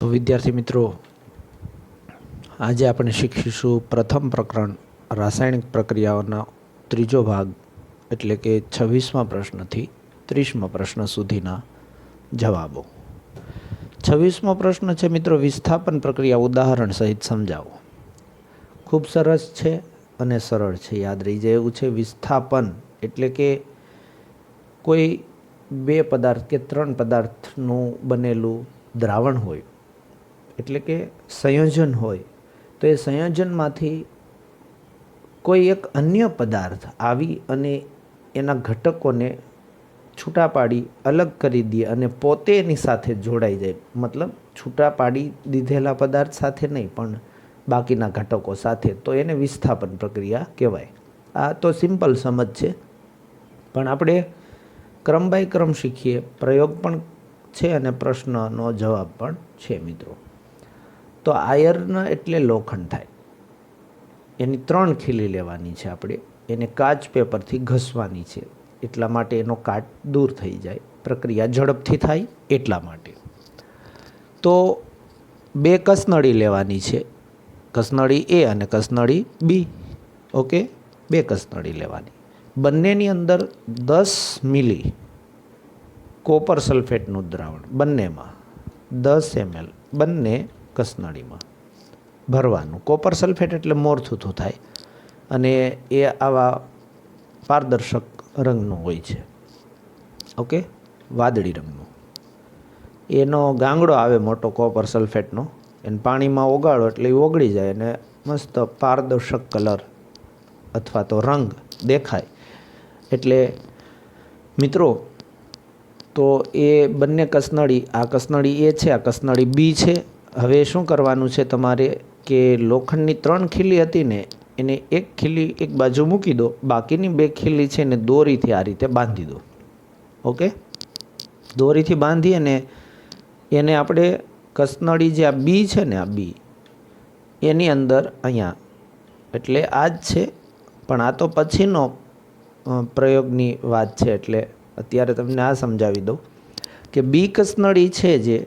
તો વિદ્યાર્થી મિત્રો, આજે આપણે શીખીશું પ્રથમ પ્રકરણ રાસાયણિક પ્રક્રિયાઓના ત્રીજો ભાગ એટલે કે 26મા પ્રશ્નથી 30મા પ્રશ્ન સુધીના જવાબો। 26મો પ્રશ્ન છે મિત્રો, વિસ્થાપન પ્રક્રિયા ઉદાહરણ સહિત સમજાવો। ખૂબ સરસ છે અને સરળ છે, યાદ રહી જાય એવું છે। વિસ્થાપન એટલે કે કોઈ બે પદાર્થ કે ત્રણ પદાર્થનું બનેલું દ્રાવણ હોય, એટલે કે સંયોજન હોય, તો એ સંયોજનમાંથી કોઈ એક અન્ય પદાર્થ આવી અને એના ઘટકોને છૂટા પાડી અલગ કરી દે અને પોતે એની સાથે જોડાઈ જાય। મતલબ છૂટા પાડી દીધેલા પદાર્થ સાથે નહીં, પણ બાકીના ઘટકો સાથે, તો એને વિસ્થાપન પ્રક્રિયા કહેવાય। આ તો સિમ્પલ સમજ છે, પણ આપણે ક્રમ બાય ક્રમ શીખીએ। પ્રયોગ પણ છે અને પ્રશ્નનો જવાબ પણ છે મિત્રો। તો આયર્ન એટલે લોખંડ થાય, એની 3 ખીલી લેવાની છે આપણે, એને કાચ પેપરથી ઘસવાની છે, એટલા માટે એનો કાટ દૂર થઈ જાય, પ્રક્રિયા ઝડપથી થાય એટલા માટે। તો 2 કસનળી લેવાની છે, કસનળી એ અને કસનળી બી। ઓકે, 2 કસનળી લેવાની, બંનેની અંદર 10 મિલી કોપર સલ્ફેટનું દ્રાવણ, બંનેમાં 10 ml બંને કસનળીમાં ભરવાનું। કોપર સલ્ફેટ એટલે મોરથૂથું થાય અને એ આવા પારદર્શક રંગનું હોય છે, ઓકે, વાદળી રંગનું। એનો ગાંગડો આવે મોટો કોપર સલ્ફેટનો, એને પાણીમાં ઓગાળો એટલે એ ઓગળી જાય અને મસ્ત પારદર્શક કલર અથવા તો રંગ દેખાય। એટલે મિત્રો, તો એ બંને કસનળી, આ કસનળી એ છે, આ કસનળી બી છે। હવે શું કરવાનું છે તમારે કે લોખંડની 3 ખીલી હતી ને, એને 1 ખીલી એક બાજુ મૂકી દો, બાકીની 2 ખીલી છે ને દોરીથી આ રીતે બાંધી દો। ઓકે, દોરીથી બાંધી અને એને આપણે કસનળી જે આ બી છે ને, આ બી એની અંદર અહીંયા, એટલે આ જ છે, પણ આ તો પછીનો પ્રયોગની વાત છે, એટલે અત્યારે તમને આ સમજાવી દઉં કે બી કસનળી છે જે,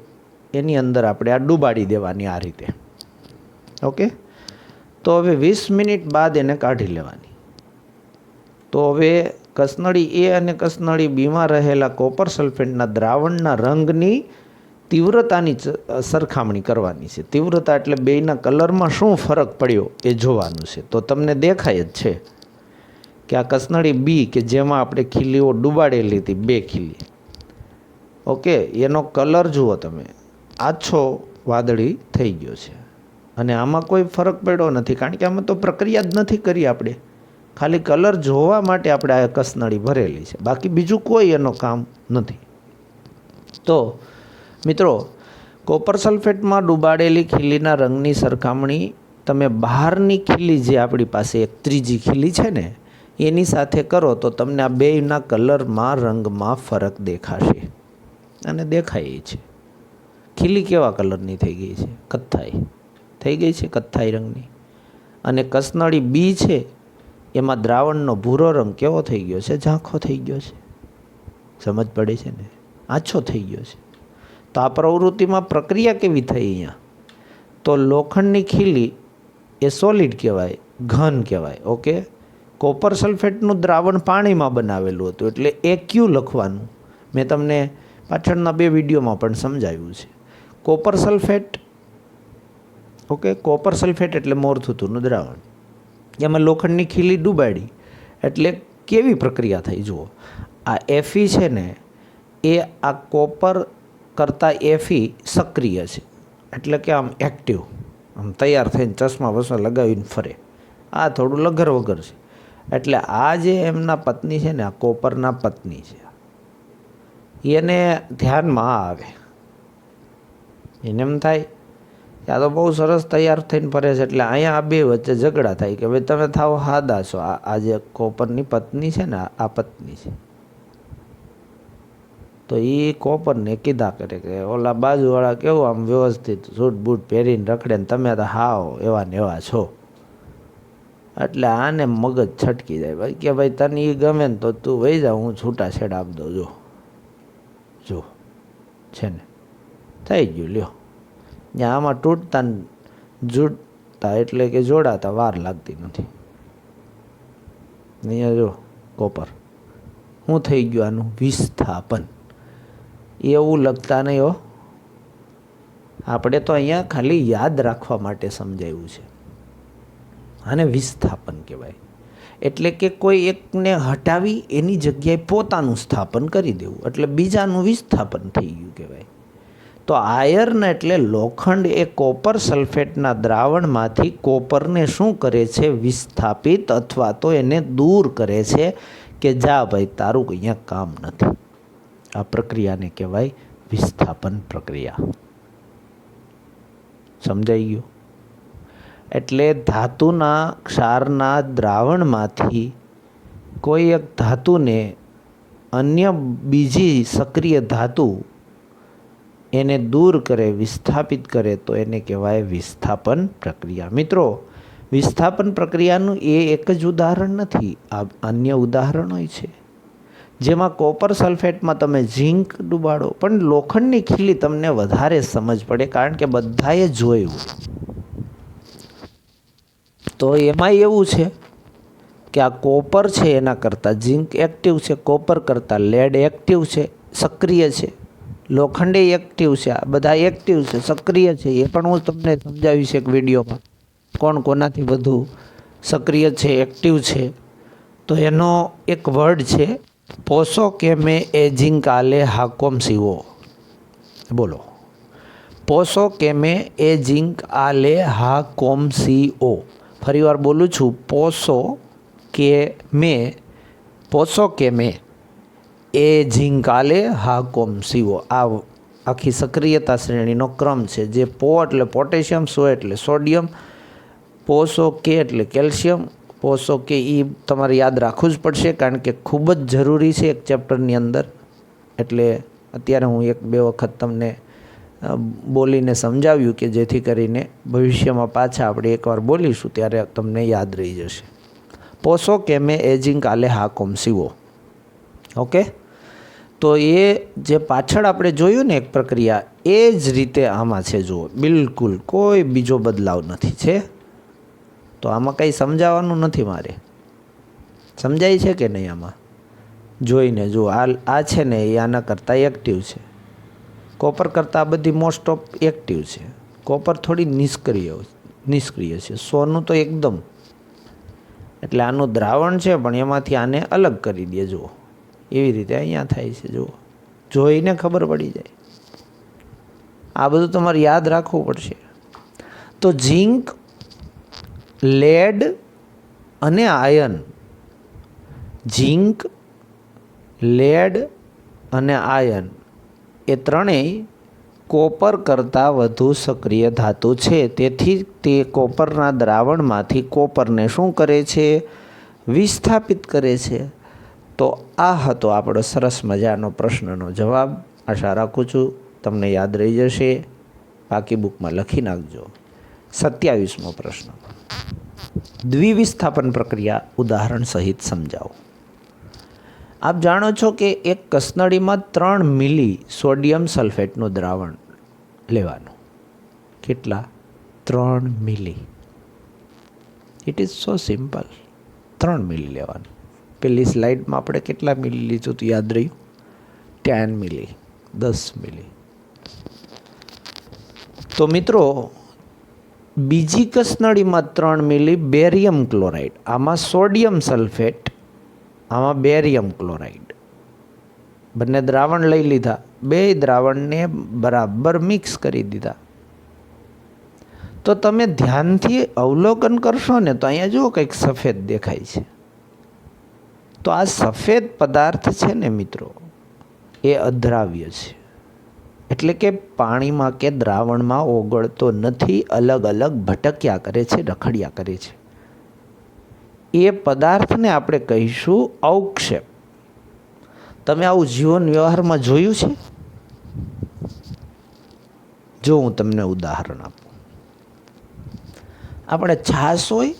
એની અંદર આપણે આ ડૂબાડી દેવાની આ રીતે। ઓકે, તો હવે 20 મિનિટ બાદ એને કાઢી લેવાની। તો હવે કસનળી એ અને કસનળી બીમાં રહેલા કોપર સલ્ફેટના દ્રાવણના રંગની તીવ્રતાની સરખામણી કરવાની છે। તીવ્રતા એટલે બેયના કલરમાં શું ફરક પડ્યો એ જોવાનું છે। તો તમને દેખાય જ છે કે આ કસનળી બી કે જેમાં આપણે ખીલીઓ ડૂબાડેલી હતી, 2 ખીલી, ઓકે, એનો કલર જુઓ તમે, આછો વાદળી થઈ ગયો છે અને આમાં કોઈ ફરક પડ્યો નથી, કારણ કે આમાં તો પ્રક્રિયા જ નથી કરી આપણે, ખાલી કલર જોવા માટે આપણે આ કસનળી ભરેલી છે, બાકી બીજું કોઈ એનો કામ નથી। તો મિત્રો, કોપર સલ્ફેટમાં ડૂબાડેલી ખીલીના રંગની સરખામણી તમે બહારની ખીલી જે આપણી પાસે એક ત્રીજી ખીલી છે ને, એની સાથે કરો તો તમને આ બેયના કલરમાં, રંગમાં ફરક દેખાશે અને દેખાય છે। ખીલી કેવા કલરની થઈ ગઈ છે? કથ્થાઈ થઈ ગઈ છે, કથ્થાઈ રંગની। અને કસનળી બી છે એમાં દ્રાવણનો ભૂરો રંગ કેવો થઈ ગયો છે? ઝાંખો થઈ ગયો છે। સમજ પડે છે ને? આછો થઈ ગયો છે। તો આ પ્રવૃત્તિમાં પ્રક્રિયા કેવી થઈ અહીંયા? તો લોખંડની ખીલી એ સોલિડ કહેવાય, ઘન કહેવાય, ઓકે। કોપર સલ્ફેટનું દ્રાવણ પાણીમાં બનાવેલું હતું, એટલે AQ લખવાનું, મેં તમને પાછળના 2 વિડીયોમાં પણ સમજાવ્યું છે। Copper sulphate, okay, copper sulphate એટલે મોરથૂથુનું દ્રાવણ, એમાં લોખંડની ખીલી ડૂબાડી, એટલે કેવી પ્રક્રિયા થઈ જુઓ। આ Fe છે ને, એ આ કોપર કરતાં Fe સક્રિય છે, એટલે કે આમ એક્ટિવ, આમ તૈયાર થઈને ચશ્મા બસમાં લગાવીને ફરે। આ થોડું લગર વગર છે, એટલે આ જે એમના પત્ની છે ને, આ કોપરના પત્ની છે, એને ધ્યાનમાં આવે, એને એમ થાય કે આ તો બહુ સરસ તૈયાર થઈને ફરે છે, એટલે અહીંયા આ 2 વચ્ચે ઝઘડા થાય કે ભાઈ તમે થાવ હાદા છો, આ જે કોપરની પત્ની છે ને, આ પત્ની છે, તો એ કોપરને કીધા કરે કે ઓલા બાજુવાળા કેવું આમ વ્યવસ્થિત સૂટ બૂટ પહેરીને રખડે ને તમે તો હાવ એવા ને એવા છો। એટલે આને મગજ છટકી જાય ભાઈ કે ભાઈ તને એ ગમે ને તો તું વહી જા, હું છૂટા છેડા આપી દઉં, જો છે ને, થઈ ગયું, લ્યો। જ્યાં આમાં તૂટતા ને જૂટતા એટલે કે જોડાતા વાર લાગતી નથી. અહીંયા જો કોપર શું થઈ ગયું, આનું વિસ્થાપન. એવું લખતા નહીં હો, આપણે તો અહીંયા ખાલી યાદ રાખવા માટે સમજાવ્યું છે. આને વિસ્થાપન કહેવાય. એટલે કે કોઈ એકને હટાવી એની જગ્યાએ પોતાનું સ્થાપન કરી દેવું, એટલે બીજાનું વિસ્થાપન થઈ ગયું કહેવાય. તો આયર્ન એટલે લોખંડ એ કોપર સલ્ફેટના દ્રાવણમાંથી કોપરને શું કરે છે, વિસ્થાપિત અથવા તો એને દૂર કરે છે કે જા ભાઈ તારું અહીંયા કામ નથી. આ પ્રક્રિયાને કહેવાય વિસ્થાપન પ્રક્રિયા. સમજાઈ ગયું? એટલે ધાતુના ક્ષારના દ્રાવણમાંથી કોઈ એક ધાતુને અન્ય બીજી સક્રિય ધાતુ એને દૂર કરે, વિસ્થાપિત કરે તો એને કહેવાય વિસ્થાપન પ્રક્રિયા. મિત્રો, વિસ્થાપન પ્રક્રિયાનું એ એક જ ઉદાહરણ નથી, આ અન્ય ઉદાહરણો છે. જેમાં કોપર સલ્ફેટમાં તમે ઝીંક ડુબાડો પણ લોખંડની ખીલી તમને વધારે સમજ પડે, કારણ કે બધાએ જોયું. તો એમાં એવું છે કે આ કોપર છે એના કરતાં ઝીંક એક્ટિવ છે, કોપર કરતાં લેડ એક્ટિવ છે, સક્રિય છે. લોખંડે એક્ટિવ છે, આ બધા એક્ટિવ છે, સક્રિય છે. એ પણ હું તમને સમજાવીશ એક વિડીયોમાં, કોણ કોનાથી વધુ સક્રિય છે, એક્ટિવ છે. તો એનો એક વર્ડ છે પોસો કે મેં એ ઝીંક આલે હાકોમ સીવો. બોલો, પોસો કે મેં એ ઝીંક આલે હાકોમ સીઓ. ફરી વાર બોલું છું, પોસો કે મેં એ ઝીંકાલે હાકોમ સીઓ. આ આખી સક્રિયતા શ્રેણીનો ક્રમ છે. જે પો એટલે પોટેશિયમ, સો એટલે સોડિયમ, પોસો કે એટલે કેલ્શિયમ. પોસો કે એ તમારે યાદ રાખવું જ પડશે, કારણ કે ખૂબ જ જરૂરી છે એક ચેપ્ટરની અંદર. એટલે અત્યારે હું એક બે વખત તમને બોલીને સમજાવ્યું કે જેથી કરીને ભવિષ્યમાં પાછા આપણે એકવાર બોલીશું ત્યારે તમને યાદ રહી જશે. પોસો કે મેં એ ઝીંકાલે હાકોમ સીવો. ઓકે, તો એ જે પાછળ આપણે જોયું ને એક પ્રક્રિયા, એ જ રીતે આમાં છે. જુઓ, બિલકુલ કોઈ બીજો બદલાવ નથી છે. તો આમાં કંઈ સમજાવવાનું નથી મારે. સમજાય છે કે નહીં? આમાં જોઈને જુઓ, આ છે ને એ આના કરતાં એક્ટિવ છે. કોપર કરતાં આ બધી મોસ્ટ ઓફ એક્ટિવ છે. કોપર થોડી નિષ્ક્રિય છે. સોનું તો એકદમ, એટલે આનું દ્રાવણ છે પણ એમાંથી આને અલગ કરી દે. જુઓ, એવી રીતે અહીંયા થાય છે. જુઓ, જોઈને ખબર પડી જાય. આ બધું તમારે યાદ રાખવું પડશે. તો ઝીંક, લેડ અને આયર્ન, ઝીંક, લેડ અને આયર્ન એ ત્રણેય કોપર કરતાં વધુ સક્રિય ધાતુ છે. તેથી તે કોપરના દ્રાવણમાંથી કોપરને શું કરે છે? વિસ્થાપિત કરે છે. તો આ હતો આપણો સરસ મજાનો પ્રશ્નનો જવાબ. આશા રાખું છું તમને યાદ રહી જશે. બાકી બુકમાં લખી નાખજો. 27મો પ્રશ્ન, દ્વિવિસ્થાપન પ્રક્રિયા ઉદાહરણ સહિત સમજાવો. આપ જાણો છો કે એક કસનળીમાં 3 મિલી સોડિયમ સલ્ફેટનું દ્રાવણ લેવાનું. કેટલા? 3 milli. It is so simple. 3 milli લેવાનું. પેલી સ્લાઇડમાં આપણે કેટલા મિલી લીધું તો યાદ રહ્યું? 10 મિલી, 10 મિલી. તો મિત્રો, બીજી કસનળીમાં 3 મિલી બેરિયમ ક્લોરાઇડ, આમાં સોડિયમ સલ્ફેટ, આમાં બેરિયમ ક્લોરાઇડ, બંને દ્રાવણ લઈ લીધા. બે દ્રાવણને બરાબર મિક્સ કરી દીધા. તો તમે ધ્યાનથી અવલોકન કરશો ને તો અહીંયા જુઓ કંઈક સફેદ દેખાય છે. તો આ સફેદ પદાર્થ છે ને મિત્રો, એ અદ્રાવ્ય છે. એટલે કે પાણીમાં કે દ્રાવણમાં ઓગળતો નથી, અલગ અલગ ભટક્યા કરે છે, રખડ્યા કરે છે. એ પદાર્થને આપણે કહીશું અવક્ષેપ. તમે આવું જીવન વ્યવહારમાં જોયું છે? જો હું તમને ઉદાહરણ આપું. આપણે છાશ હોય,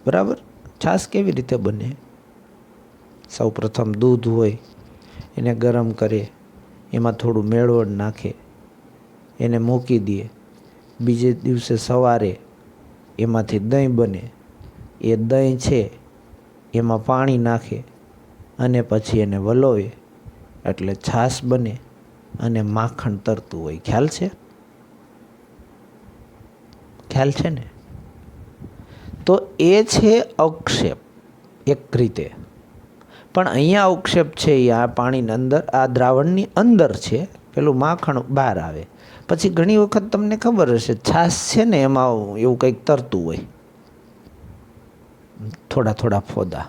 બરાબર? છાશ કેવી રીતે બને? સૌ પ્રથમ દૂધ હોય, એને ગરમ કરે, એમાં થોડું મેળવણ નાખે, એને મૂકી દઈએ, બીજે દિવસે સવારે એમાંથી દહીં બને, એ દહીં છે એમાં પાણી નાખે અને પછી એને વલોવે એટલે છાશ બને અને માખણ તરતું હોય. ખ્યાલ છે? ખ્યાલ છે ને? તો એ છે અવક્ષેપ એક રીતે. પણ અહીંયા અવક્ષેપ છે એ આ પાણીની અંદર, આ દ્રાવણની અંદર છે, પેલું માખણ બહાર આવે. પછી ઘણી વખત તમને ખબર હશે છાશ છે ને એમાં એવું કંઈક તરતું હોય, થોડા થોડા ફોદા,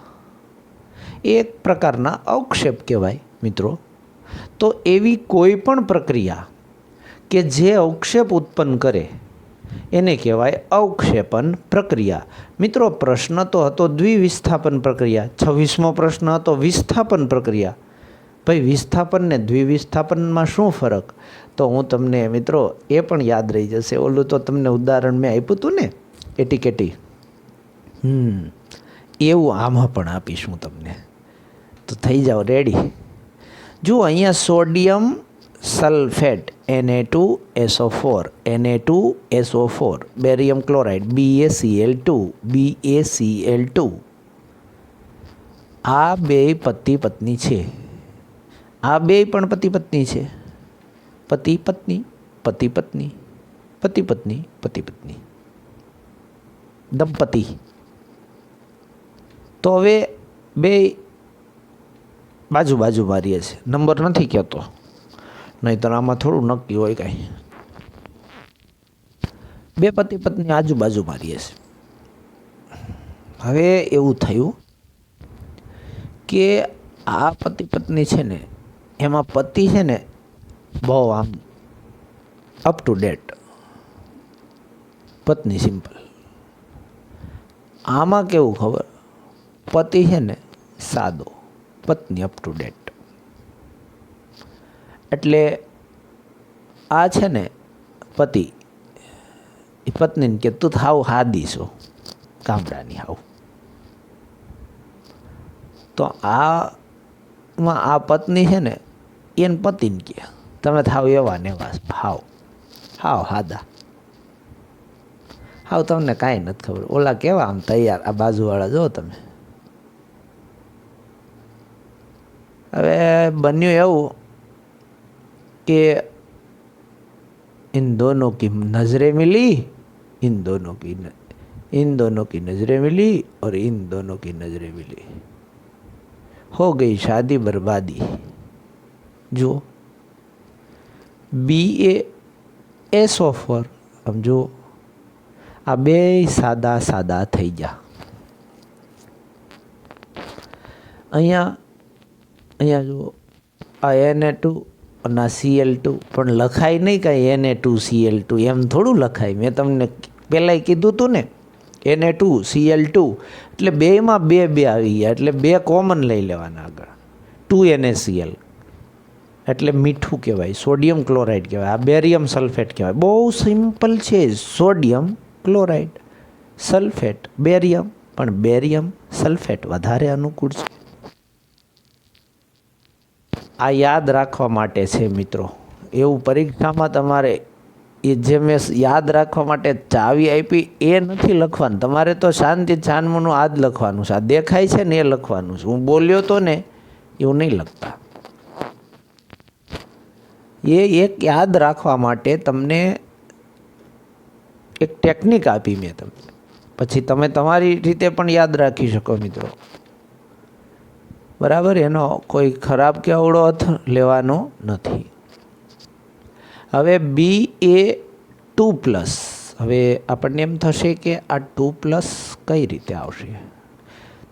એ એક પ્રકારના અવક્ષેપ કહેવાય મિત્રો. તો એવી કોઈ પણ પ્રક્રિયા કે જે અવક્ષેપ ઉત્પન્ન કરે એને કહેવાય અવક્ષેપન પ્રક્રિયા. મિત્રો પ્રશ્ન તો હતો દ્વિવિસ્થાપન પ્રક્રિયા, 26મો પ્રશ્ન હતો વિસ્થાપન પ્રક્રિયા. ભાઈ વિસ્થાપન ને દ્વિવિસ્થાપનમાં શું ફરક? તો હું તમને મિત્રો એ પણ યાદ રહી જશે. ઓલું તો તમને ઉદાહરણ મેં આપ્યું હતું ને એટીકેટી, એવું આમાં પણ આપીશ હું તમને, તો થઈ જાઓ રેડી. જુઓ અહીંયા sodium sulphate Na2SO4, Na2SO4, barium chloride BaCl2, BaCl2, આ બે પતિ પત્ની છે. આ બે પણ પતિ પત્ની છે. પતિ પત્ની, પતિ પત્ની, પતિ પત્ની, પતિ પત્ની, દંપતિ. તો હવે બે બાજુ બાજુ મારીએ છે, નંબર નથી કહેતો, નહીંતર આમાં થોડું નક્કી હોય કાંઈ. બે પતિ પત્ની આજુબાજુ મારીએ છે. હવે એવું થયું કે આ પતિ પત્ની છે ને એમાં પતિ છે ને બહુ આમ અપ ટુ ડેટ, પત્ની સિમ્પલ. આમાં કેવું ખબર, પતિ છે ને સાદો, પત્ની અપ ટુ ડેટ. એટલે આ છે ને પતિ એ પત્નીને કે તું હાવ હાદી છો, ગામડાની હાવ. તો આમાં આ પત્ની છે ને એને પતિને કહે તમે થાવ એવા ને એવા, હાવ હાવ હાદા, હાવ તમને કાંઈ નથી ખબર. ઓલા કેવા આમ તૈયાર, આ બાજુવાળા જો તમે. હવે બન્યું એવું कि इन दोनों की नज़रें मिली, इन दोनों की नज़रें मिली और इन दोनों की नज़रें मिली, हो गई शादी बर्बादी. जो BaSO4 समझो आ बे सादा सादा थई गया. અહીંયા જો આ Na2 અને Cl2 પણ લખાય નહીં કાંઈ Na2Cl2, એમ થોડું લખાય. મેં તમને પહેલાંય કીધું હતું ને Na2Cl2 એટલે બેમાં બે બે આવી ગયા, એટલે બે કોમન લઈ લેવાના આગળ. 2NaCl એટલે મીઠું કહેવાય, સોડિયમ ક્લોરાઇડ કહેવાય. આ બેરિયમ સલ્ફેટ કહેવાય. બહુ સિમ્પલ છે, સોડિયમ ક્લોરાઇડ સલ્ફેટ બેરિયમ, પણ બેરિયમ સલ્ફેટ વધારે અનુકૂળ છે. આ યાદ રાખવા માટે છે મિત્રો. એવું પરીક્ષામાં તમારે એ જે મેં યાદ રાખવા માટે ચાવી આપી એ નથી લખવાનું. તમારે તો શાંતિ છાનમુનું આ જ લખવાનું છે. આ દેખાય છે ને એ લખવાનું છે. હું બોલ્યો તો ને એવું નહીં લખતા. એ એક યાદ રાખવા માટે તમને એક ટેકનિક આપી મેં તમને, પછી તમે તમારી રીતે પણ યાદ રાખી શકો મિત્રો. બરાબર, એનો કોઈ ખરાબ કે અવળો અર્થ લેવાનો નથી. હવે Ba2+, હવે આપણને એમ થશે કે આ 2+ કઈ રીતે આવશે?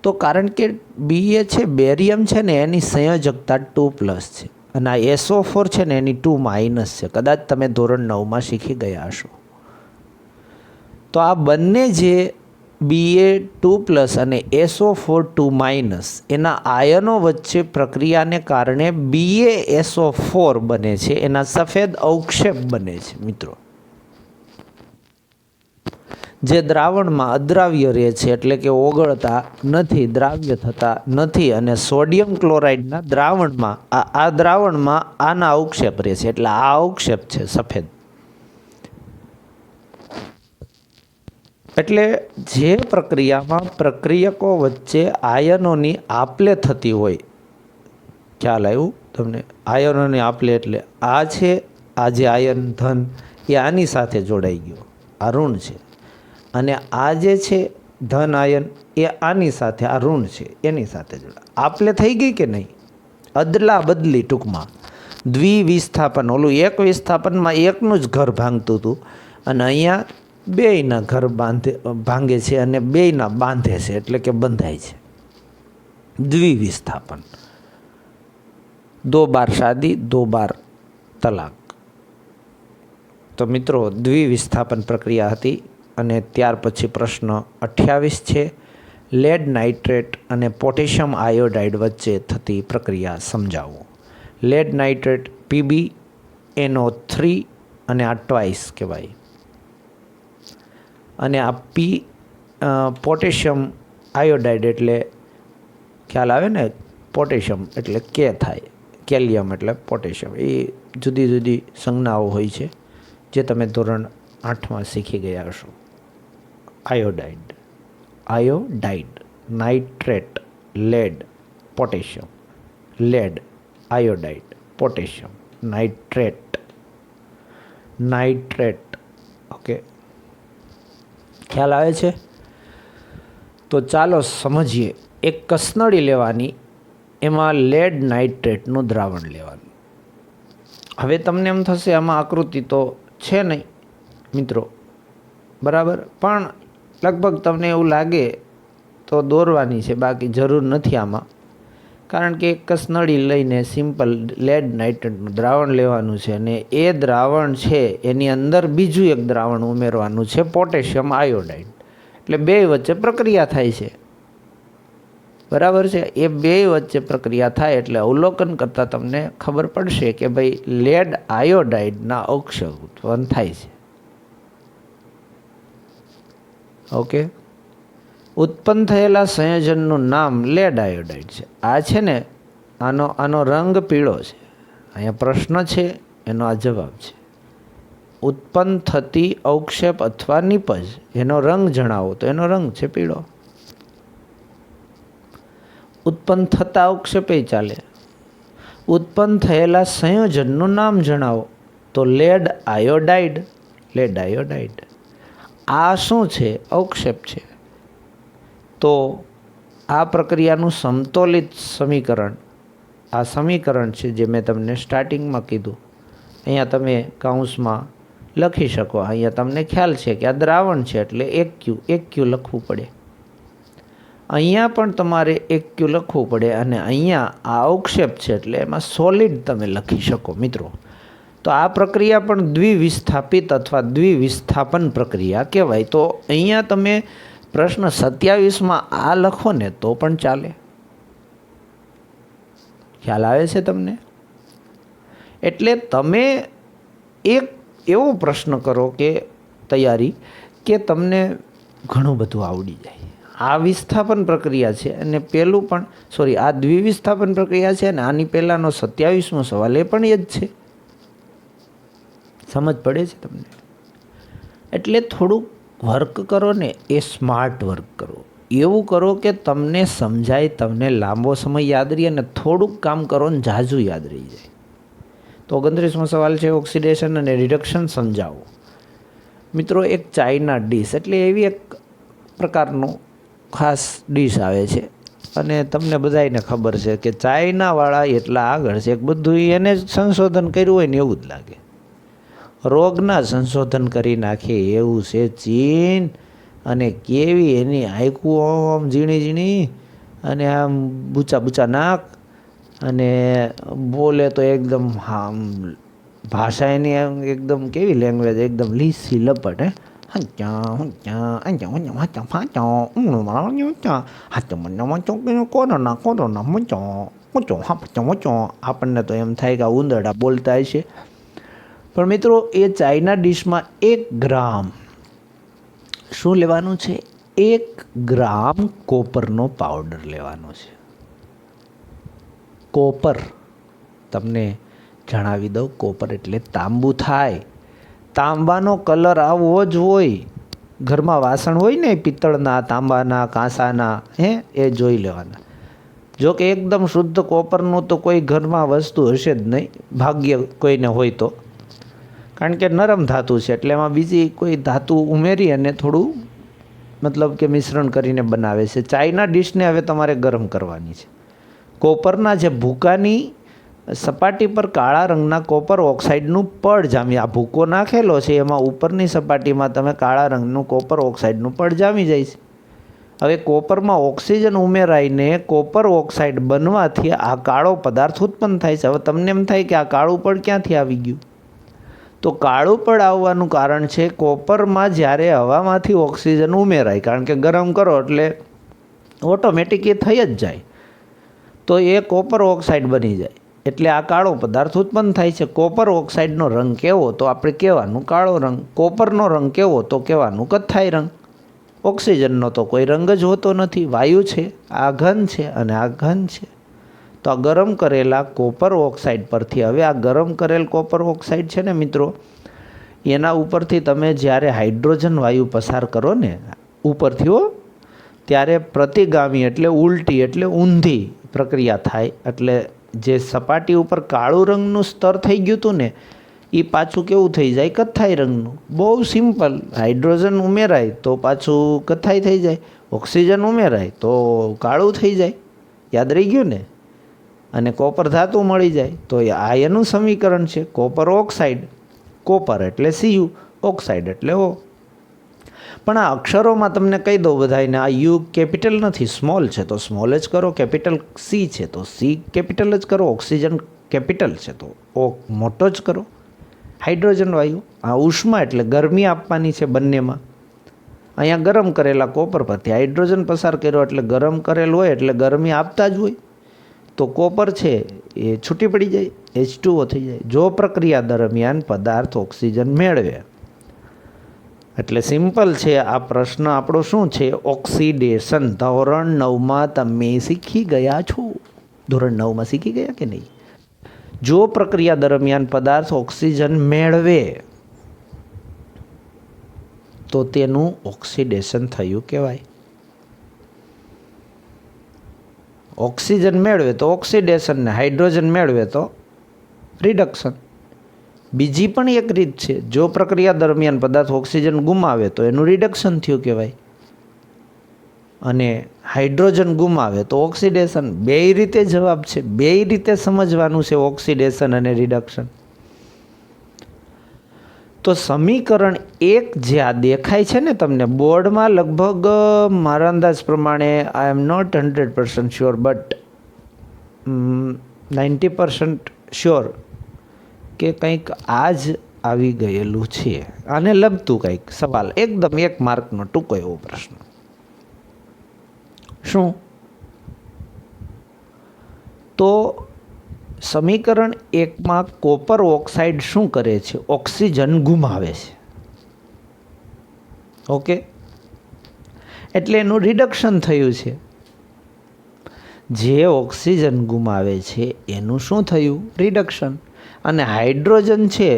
તો કારણ કે Ba છે બેરિયમ છે ને એની સંયોજકતા 2+ છે અને આ SO4 છે ને એની 2- છે. કદાચ તમે ધોરણ 9માં શીખી ગયા હશો. તો આ બંને જે Ba2+ અને SO4 2- એના આયનો વચ્ચે પ્રક્રિયાને કારણે BaSO4 બને છે, એના સફેદ અવક્ષેપ બને છે મિત્રો. જે દ્રાવણમાં અદ્રાવ્ય રહે છે, એટલે કે ઓગળતા નથી, દ્રાવ્ય થતા નથી. અને સોડિયમ ક્લોરાઇડના દ્રાવણમાં આ દ્રાવણમાં આના અવક્ષેપ રહે છે, એટલે આ અવક્ષેપ છે સફેદ. એટલે જે પ્રક્રિયામાં પ્રક્રિયકો વચ્ચે આયનોની આપલે થતી હોય, ખ્યાલ આવ્યું તમને? આયનોની આપલે એટલે આ છે, આ જે આયન ધન એ આની સાથે જોડાઈ ગયો, આ ઋણ છે, અને આ જે છે ધન આયન એ આની સાથે, આ ઋણ છે એની સાથે જોડાય. આપલે થઈ ગઈ કે નહીં? અદલા બદલી, ટૂંકમાં દ્વિવિસ્થાપન. ઓલું એક વિસ્થાપનમાં એકનું જ ઘર ભાંગતું હતું, અને અહીંયા બેયના ઘર ભાંગે છે અને બેયના બાંધે છે, એટલે કે બંધાય છે. દ્વિવિસ્થાપન. 2 बार शादी 2 बार तलाक. તો મિત્રો દ્વિવિસ્થાપન પ્રક્રિયા હતી. અને ત્યાર પછી પ્રશ્ન 28 છે. લેડ નાઇટ્રેટ અને પોટેશિયમ આયોડાઇડ વચ્ચે થતી પ્રક્રિયા સમજાવો. લેડ નાઇટ્રેટ PbNO3 અને આ ટ્વાઇસ કહેવાય, અને આ પોટેશિયમ આયોડાઇડ એટલે ખ્યાલ આવે ને, પોટેશિયમ એટલે કે થાય, કેલ્શિયમ એટલે પોટેશિયમ. એ જુદી જુદી સંજ્ઞાઓ હોય છે જે તમે ધોરણ 8માં શીખી ગયા હશો. Iodide, nitrate, lead, potassium, lead, iodide, potassium, nitrate. Okay, ખ્યાલ આવે છે? તો ચાલો સમજીએ. એક કસનળી લેવાની, એમાં લેડ નાઇટ્રેટનું દ્રાવણ લેવાનું. હવે તમને એમ થશે આમાં આકૃતિ તો છે નહીં મિત્રો, બરાબર, પણ લગભગ તમને એવું લાગે તો દોરવાની છે, બાકી જરૂર નથી આમાં. કારણ કે એક કસનળી લઈને સિમ્પલ લેડ નાઇટ્રેટનું દ્રાવણ લેવાનું છે, અને એ દ્રાવણ છે એની અંદર બીજું એક દ્રાવણ ઉમેરવાનું છે, પોટેશિયમ આયોડાઇડ. એટલે બે વચ્ચે પ્રક્રિયા થાય છે, બરાબર છે? એ બે વચ્ચે પ્રક્રિયા થાય એટલે અવલોકન કરતાં તમને ખબર પડશે કે ભાઈ લેડ આયોડાઇડના અક્ષર ઉત્પન્ન થાય છે. ઓકે, ઉત્પન્ન થયેલા સંયોજનનું નામ લેડ આયોડાઇડ છે. આ છે ને, આનો રંગ પીળો છે. અહીંયા પ્રશ્ન છે, એનો આ જવાબ છે. ઉત્પન્ન થતી અવક્ષેપ અથવા નિપજ, એનો રંગ જણાવો, તો એનો રંગ છે પીળો. ઉત્પન્ન થતા અવક્ષેપે ચાલે. ઉત્પન્ન થયેલા સંયોજનનું નામ જણાવો, તો લેડ આયોડાઇડ. આ શું છે? અવક્ષેપ છે. તો આ પ્રક્રિયાનું સમતોલિત સમીકરણ, આ સમીકરણ છે જે મેં તમને સ્ટાર્ટિંગમાં કીધું. અહીંયા તમે કૌંસમાં લખી શકો. અહીંયા તમને ખ્યાલ છે કે આ દ્રાવણ છે એટલે એક ક્યુ લખવું પડે. અહીંયા પણ તમારે એક ક્યુ લખવું પડે, અને અહીંયા આ અવક્ષેપ છે એટલે એમાં સોલિડ તમે લખી શકો મિત્રો. તો આ પ્રક્રિયા પણ દ્વિવિસ્થાપિત અથવા દ્વિવિસ્થાપન પ્રક્રિયા કહેવાય. તો અહીંયા તમે પ્રશ્ન 27માં આ લખો ને તો પણ ચાલે. ખ્યાલ આવે છે તમને? એટલે તમે એક એવો પ્રશ્ન કરો કે તૈયારી કે તમને ઘણું બધું આવડી જાય. આ વિસ્થાપન પ્રક્રિયા છે, અને પેલું પણ આ દ્વિવિસ્થાપન પ્રક્રિયા છે, અને આની પહેલાંનો 27મો સવાલ એ પણ એ જ છે. સમજ પડે છે તમને? એટલે થોડુંક વર્ક કરો ને, એ સ્માર્ટ વર્ક કરો. એવું કરો કે તમને સમજાય, તમને લાંબો સમય યાદ રહે, અને થોડુંક કામ કરો ને ઝાઝું યાદ રહી જાય. તો 29મો સવાલ છે, ઓક્સિડેશન અને રિડક્શન સમજાવો. મિત્રો, એક ચાઇના ડીશ એટલે એવી એક પ્રકારનું ખાસ ડીશ આવે છે, અને તમને બધાને ખબર છે કે ચાઇનાવાળા એટલા આગળ છે, બધું એને જ સંશોધન કર્યું હોય ને એવું જ લાગે. રોગના સંશોધન કરી નાખે એવું છે ચીન. અને કેવી એની આંખું આમ ઝીણી, અને આમ બૂચા નાક, અને બોલે તો એકદમ આમ ભાષા એની એકદમ કેવી લેંગ્વેજ, એકદમ લીસી લપટ. આપણને તો એમ થાય કે આ ઉંદરડા બોલતા હશે. પણ મિત્રો, એ ચાઇના ડીશમાં 1 ગ્રામ શું લેવાનું છે? 1 ગ્રામ કોપરનો પાવડર લેવાનો છે. કોપર તમને જણાવી દઉં, કોપર એટલે તાંબુ થાય. તાંબાનો કલર આવો જ હોય, ઘરમાં વાસણ હોય ને પિત્તળના, તાંબાના, કાંસાના, એ જોઈ લેવાના. જો કે એકદમ શુદ્ધ કોપરનું તો કોઈ ઘરમાં વસ્તુ હશે જ નહીં, ભાગ્ય કોઈને હોય તો, કારણ કે નરમ ધાતુ છે એટલે એમાં બીજી કોઈ ધાતુ ઉમેરી અને થોડું મતલબ કે મિશ્રણ કરીને બનાવે છે. ચાઇના ડીશને હવે તમારે ગરમ કરવાની છે. કોપરના જે ભૂકાની સપાટી પર કાળા રંગના કોપર ઓક્સાઇડનું પડ જામી, આ ભૂકો નાખેલો છે એમાં ઉપરની સપાટીમાં તમે કાળા રંગનું કોપર ઓક્સાઇડનું પડ જામી જાય છે. હવે કોપરમાં ઓક્સિજન ઉમેરાઈને કોપર ઓક્સાઇડ બનવાથી આ કાળો પદાર્થ ઉત્પન્ન થાય છે. હવે તમને એમ થાય કે આ કાળું પડ ક્યાંથી આવી ગયું, તો કાળું પડ આવવાનું કારણ છે કોપરમાં જ્યારે હવામાંથી ઓક્સિજન ઉમેરાય, કારણ કે ગરમ કરો એટલે ઓટોમેટિક એ થઈ જ જાય, તો એ કોપર ઓક્સાઇડ બની જાય એટલે આ કાળો પદાર્થ ઉત્પન્ન થાય છે. કોપર ઓક્સાઇડનો રંગ કેવો, તો આપણે કહેવાનું કાળો રંગ. કોપરનો રંગ કેવો, તો કહેવાનું કથ્થાઈ રંગ. ઓક્સિજનનો તો કોઈ રંગ જ હોતો નથી, વાયુ છે, આ ઘન છે અને આ ઘન છે. તો આ ગરમ કરેલા કોપર ઓક્સાઇડ પરથી, હવે આ ગરમ કરેલ કોપર ઓક્સાઇડ છે ને મિત્રો, એના ઉપરથી તમે જ્યારે હાઇડ્રોજન વાયુ પસાર કરો ને ઉપરથી ત્યારે પ્રતિગામી એટલે ઉલટી એટલે ઊંધી પ્રક્રિયા થાય. એટલે જે સપાટી ઉપર કાળું રંગનું સ્તર થઈ ગયું હતું ને એ પાછું કેવું થઈ જાય, કથ્થાઈ રંગનું. બહુ સિમ્પલ. હાઇડ્રોજન ઉમેરાય તો પાછું કથ્થાઈ થઈ જાય, ઓક્સિજન ઉમેરાય તો કાળું થઈ જાય. યાદ રહી ગયું ને? અને કોપર ધાતુ મળી જાય તો આ એનું સમીકરણ છે, કોપર ઓક્સાઇડ. કોપર એટલે Cu, ઓક્સાઇડ એટલે O. પણ આ અક્ષરોમાં તમને કહી દઉં બધાને, આ યુ કેપિટલ નથી, સ્મોલ છે તો સ્મોલ જ કરો, કેપિટલ સી છે તો સી કેપિટલ જ કરો, ઓક્સિજન કેપિટલ છે તો ઓ મોટો જ કરો. હાઇડ્રોજન વાયુ, આ ઉષ્મા એટલે ગરમી આપવાની છે બંનેમાં. અહીંયા ગરમ કરેલા કોપર પરથી હાઇડ્રોજન પસાર કર્યો એટલે ગરમ કરેલ હોય એટલે ગરમી આપતા જ હોય, તો કોપર છે એ છૂટી પડી જાય, H2O થઈ જાય. જો પ્રક્રિયા દરમિયાન પદાર્થ ઓક્સિજન મેળવે. એટલે સિમ્પલ છે આ પ્રશ્ન આપણો. શું છે? ઓક્સિડેશન. ધોરણ 9માં તમે શીખી ગયા છો. ધોરણ 9માં શીખી ગયા કે નહીં? જો પ્રક્રિયા દરમિયાન પદાર્થ ઓક્સિજન મેળવે તો તેનું ઓક્સિડેશન થયું કહેવાય. ઓક્સિજન મેળવે તો ઓક્સિડેશન ને હાઇડ્રોજન મેળવે તો રિડક્શન. બીજી પણ એક રીત છે, જો પ્રક્રિયા દરમિયાન પદાર્થ ઓક્સિજન ગુમાવે તો એનું રિડક્શન થયું કહેવાય, અને હાઇડ્રોજન ગુમાવે તો ઓક્સિડેશન. બેય રીતે જવાબ છે, બેય રીતે સમજવાનું છે ઓક્સિડેશન અને રિડક્શન. તો સમીકરણ 1 જે આ દેખાય છે ને તમને બોર્ડમાં, લગભગ મારા અંદાજ પ્રમાણે, I am not 100% sure but 90% sure કે કંઈક આ જ આવી ગયેલું છે. આને લગતું કંઈક સવાલ, એકદમ 1 માર્કનો ટૂંકો એવો પ્રશ્ન. શું? તો સમીકરણ 1માં કોપર ઓક્સાઇડ શું કરે છે? ઓક્સિજન ગુમાવે છે. ઓકે, એટલે એનું રિડક્શન થયું છે. જે ઓક્સિજન ગુમાવે છે એનું શું થયું? રિડક્શન. અને હાઇડ્રોજન છે,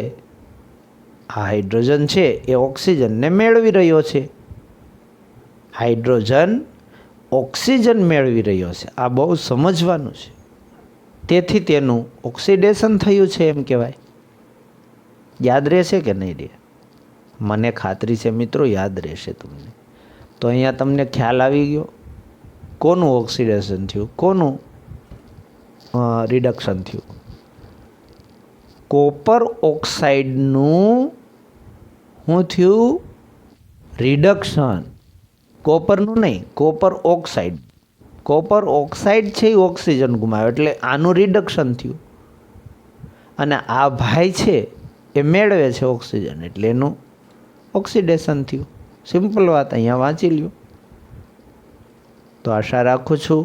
આ હાઇડ્રોજન છે એ ઓક્સિજનને મેળવી રહ્યો છે. હાઇડ્રોજન ઓક્સિજન મેળવી રહ્યો છે, આ બહુ સમજવાનું છે. તેથી તેનું ઓક્સિડેશન થયું છે એમ કહેવાય. યાદ રહેશે કે નહીં રહે? મને ખાતરી છે મિત્રો યાદ રહેશે તમને. તો અહીંયા તમને ખ્યાલ આવી ગયો કોનું ઓક્સિડેશન થયું, કોનું રિડક્શન થયું. કોપર ઓક્સાઇડનું શું થયું? રિડક્શન. કોપરનું નહીં, કોપર ઓક્સાઇડ. કોપર ઓક્સાઇડ છે એ ઓક્સિજન ગુમાવે એટલે આનું રિડક્શન થયું. અને આ ભાઈ છે એ મેળવે છે ઓક્સિજન એટલે એનું ઓક્સિડેશન થયું. સિમ્પલ વાત, અહીંયા વાંચી લ્યો. તો આશા રાખું છું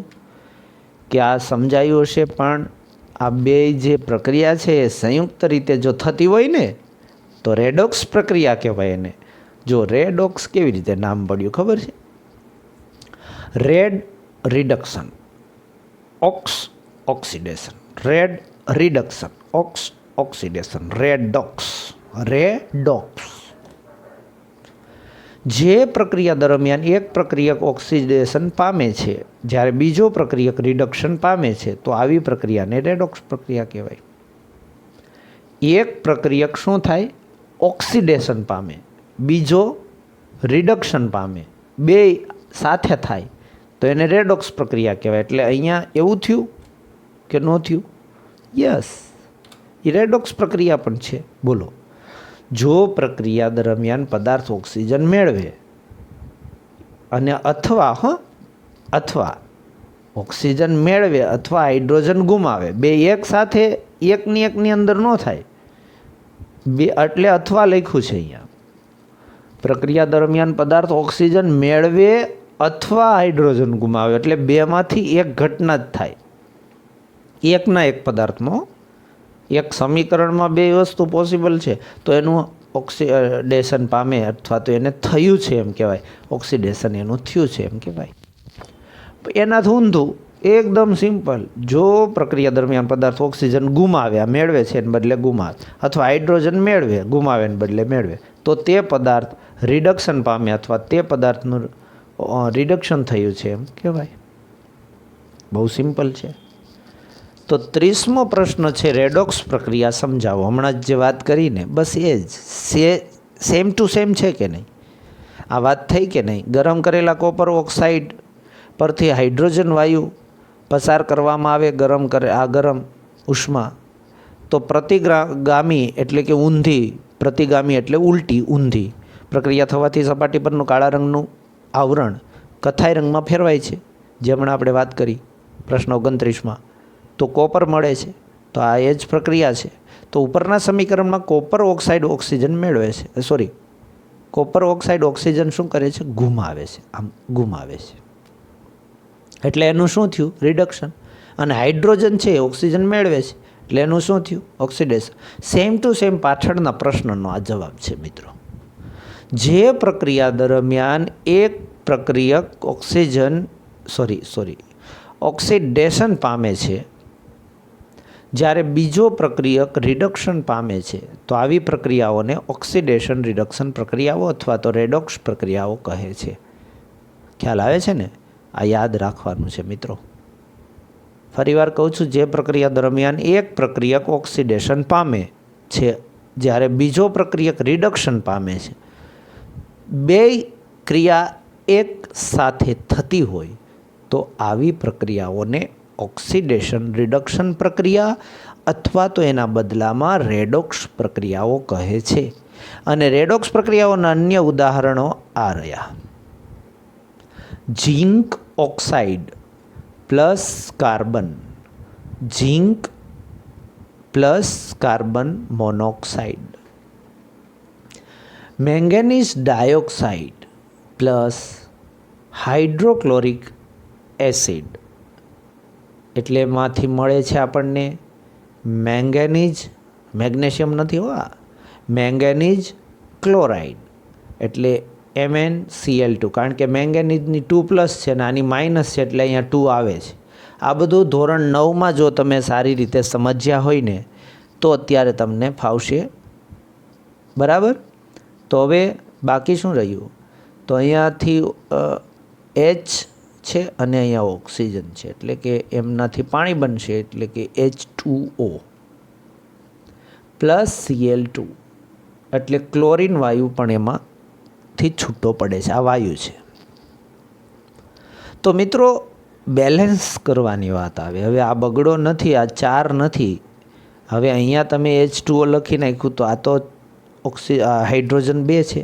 કે આ સમજાયું હશે. પણ આ બે જે પ્રક્રિયા છે એ સંયુક્ત રીતે જો થતી હોય ને તો રેડોક્સ પ્રક્રિયા કહેવાય એને. જો રેડોક્સ કેવી રીતે નામ પડ્યું ખબર છે? Red reduction, ox oxidation, red reduction, ox oxidation, redox. Redox જે પ્રક્રિયા દરમિયાન એક પ્રક્રિયક ઓક્સિડેશન પામે છે જ્યારે બીજો પ્રક્રિયક રિડક્શન પામે છે તો આવી પ્રક્રિયાને રેડોક્સ પ્રક્રિયા કહેવાય. એક પ્રક્રિયક શું થાય? ઓક્સિડેશન પામે, બીજો રિડક્શન પામે, બે સાથે થાય તો એને રેડોક્સ પ્રક્રિયા કહેવાય. એટલે અહીંયા એવું થયું કે ન થયું? યસ, એ રેડોક્સ પ્રક્રિયા પણ છે. બોલો, જો પ્રક્રિયા દરમિયાન પદાર્થ ઓક્સિજન મેળવે અને અથવા ઓક્સિજન મેળવે અથવા હાઇડ્રોજન ગુમાવે, બે એક સાથે એકની અંદર ન થાય, બે એટલે અથવા લખ્યું છે અહીંયા. પ્રક્રિયા દરમિયાન પદાર્થ ઓક્સિજન મેળવે અથવા હાઇડ્રોજન ગુમાવે એટલે બેમાંથી એક ઘટના જ થાય. એકના એક પદાર્થમાં, એક સમીકરણમાં બે વસ્તુ પોસિબલ છે તો એનું ઓક્સિડેશન પામે અથવા તો એને થયું છે એમ કહેવાય. ઓક્સિડેશન એનું થયું છે એમ કહેવાય. એનાથી ઊંધું, એકદમ સિમ્પલ. જો પ્રક્રિયા દરમિયાન પદાર્થ ઓક્સિજન ગુમાવ્યા, મેળવે છે એને બદલે ગુમાવે, અથવા હાઇડ્રોજન મેળવે, ગુમાવે ને બદલે મેળવે, તો તે પદાર્થ રિડક્શન પામે અથવા તે પદાર્થનું રિડક્શન થયું છે એમ કહેવાય. બહુ સિમ્પલ છે. તો 30મો પ્રશ્ન છે રેડોક્સ પ્રક્રિયા સમજાવો. હમણાં જ જે વાત કરીને બસ એ જ સેમ ટુ સેમ છે કે નહીં? આ વાત થઈ કે નહીં? ગરમ કરેલા કોપર ઓક્સાઇડ પરથી હાઇડ્રોજન વાયુ પસાર કરવામાં આવે ગરમ ઉષ્મા, તો પ્રતિગામી એટલે કે ઊંધી, પ્રતિગામી એટલે ઉલટી ઊંધી પ્રક્રિયા થવાથી સપાટી પરનું કાળા રંગનું આવરણ કથ્થાઈ રંગમાં ફેરવાય છે, જે હમણાં આપણે વાત કરી પ્રશ્ન 29માં. તો કોપર મળે છે. તો આ એ જ પ્રક્રિયા છે. તો ઉપરના સમીકરણમાં કોપર ઓક્સાઇડ ઓક્સિજન મેળવે છે, કોપર ઓક્સાઇડ ઓક્સિજન શું કરે છે? ગુમાવે છે. આમ ગુમાવે છે એટલે એનું શું થયું? રિડક્શન. અને હાઇડ્રોજન છે ઓક્સિજન મેળવે છે એટલે એનું શું થયું? ઓક્સિડેશન. સેમ ટુ સેમ પાછળના પ્રશ્નનો આ જવાબ છે મિત્રો. જે પ્રક્રિયા દરમિયાન એક પ્રક્રિયક ઓક્સિડેશન પામે છે જ્યારે બીજો પ્રક્રિયક રિડક્શન પામે છે તો આવી પ્રક્રિયાઓને ઓક્સિડેશન રિડક્શન પ્રક્રિયાઓ અથવા તો રેડોક્સ પ્રક્રિયાઓ કહે છે. ખ્યાલ આવે છે ને? આ યાદ રાખવાનું છે મિત્રો. ફરીવાર કહું છું, જે પ્રક્રિયા દરમિયાન એક પ્રક્રિયક ઓક્સિડેશન પામે છે જ્યારે બીજો પ્રક્રિયક રિડક્શન પામે છે, બે ક્રિયા એક સાથે થતી હોય તો આવી પ્રક્રિયાઓને ઓક્સિડેશન રિડક્શન પ્રક્રિયા અથવા તો એના બદલામાં રેડોક્સ પ્રક્રિયાઓ કહે છે. અને રેડોક્સ પ્રક્રિયાઓના અન્ય ઉદાહરણો આ રહ્યા: zinc oxide plus carbon, zinc plus carbon monoxide, manganese dioxide plus hydrochloric acid. એટલે એમાંથી મળે છે આપણને મેગ્નેશિયમ નથી હોવા, મેંગેનીઝ ક્લોરાઇડ એટલે MnCl2, કારણ કે મેંગેનીઝની 2+ છે અને આની માઇનસ છે એટલે અહીંયા 2 આવે છે. આ બધું ધોરણ 9માં જો તમે સારી રીતે સમજ્યા હોય ને તો અત્યારે તમને ફાવશે. બરાબર? તો હવે બાકી શું રહ્યું? તો અહીંયાથી H છે અને અહીંયા ઓક્સિજન છે એટલે કે એમનાથી પાણી બનશે એટલે કે H2O પ્લસ Cl2 એટલે ક્લોરીન વાયુ પણ એમાંથી છૂટો પડે છે. આ વાયુ છે. તો મિત્રો બેલેન્સ કરવાની વાત આવે. હવે આ બગડો નથી, આ 4 નથી. હવે અહીંયા તમે H2O લખી નાખ્યું તો આ તો હાઇડ્રોજન 2 છે,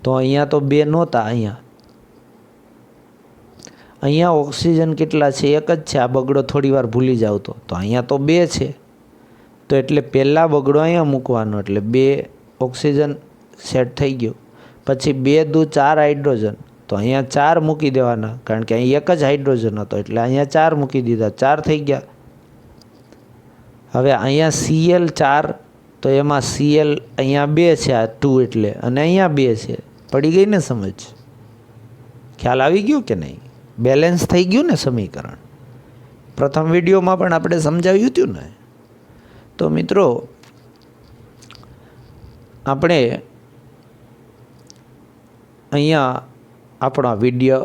તો અહીંયા તો 2 નહોતા. અહીંયા ઓક્સિજન કેટલા છે? 1 જ છે. આ બગડો થોડી વાર ભૂલી જાવ તો અહીંયા તો 2 છે. તો એટલે પહેલાં બગડો અહીંયા મૂકવાનો એટલે 2 ઓક્સિજન સેટ થઈ ગયો. પછી 2 દુ 4 હાઇડ્રોજન, તો અહીંયા 4 મૂકી દેવાના કારણ કે અહીં 1 જ હાઇડ્રોજન હતો એટલે અહીંયા 4 મૂકી દીધા, 4 થઈ ગયા. હવે અહીંયા Cl4 તો એમાં Cl અહીંયા 2 છે, આ 2 એટલે, અને અહીંયા 2 છે. પડી ગઈ ને સમજ? ખ્યાલ આવી ગયો કે નહીં? બેલેન્સ થઈ ગયું ને સમીકરણ? પ્રથમ વિડીયોમાં પણ આપણે સમજાવ્યું હતું ને. તો મિત્રો આપણે અહીંયા આપણો વિડીયો